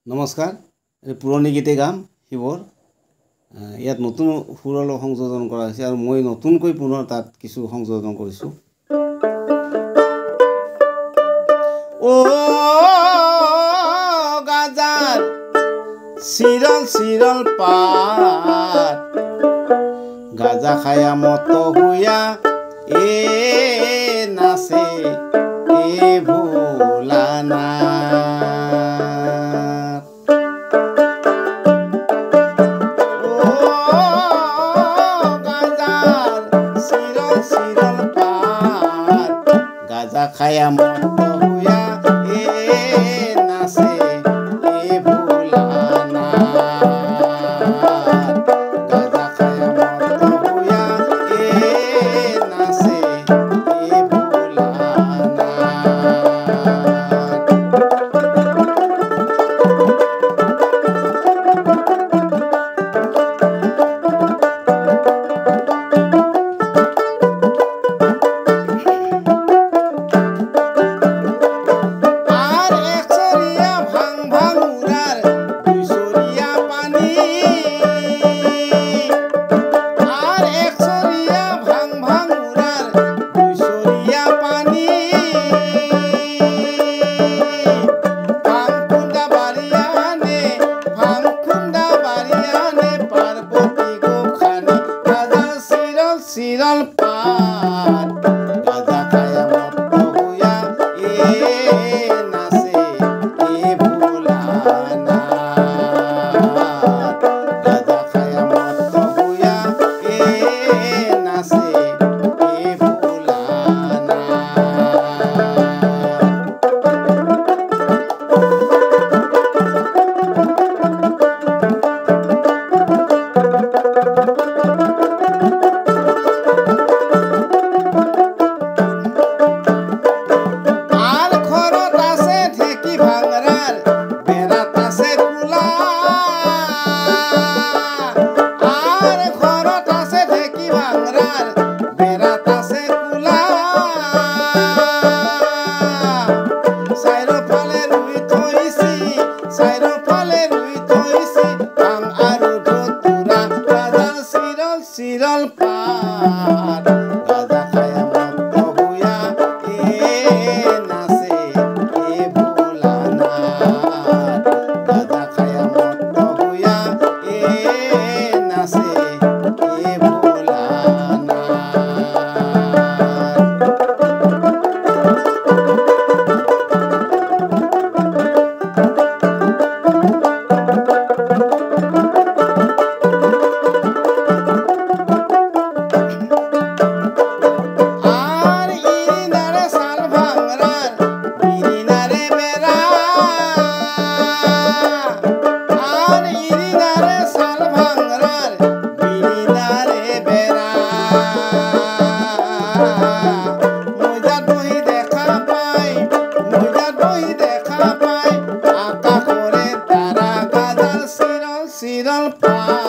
নমস্কাৰ পুৰণি গীতে গাম শিৱৰ ইয়াত নতুন সুৰল সংযোজন কৰা হৈছে আৰু মই নতুনকৈ পুনৰ তাত কিছু সংযোজন কৰিছোঁ ও গাজাৰ চিৰল চিৰল পাত গাজা খায়া মত হুয়া এ নাচে এ ভোলানা গাজা খায়া মত হুয়া এ নাচে এ ভোলানা গাজা খায়া মত হুয়া এ নাচে এ ভোলানা চিৰল পাত গাজা খায়া মত হুয়া এ নাচে এ ভোলানা গাজা খায়া মত হুয়া এ নাচে এ ভোলানা চিৰল পাত গাজা খায়া মত হুয়া এ নাচে এ ভোলানা গাজা খায়া মত হুয়া এ নাচে এ ভোলানা চিৰল পাত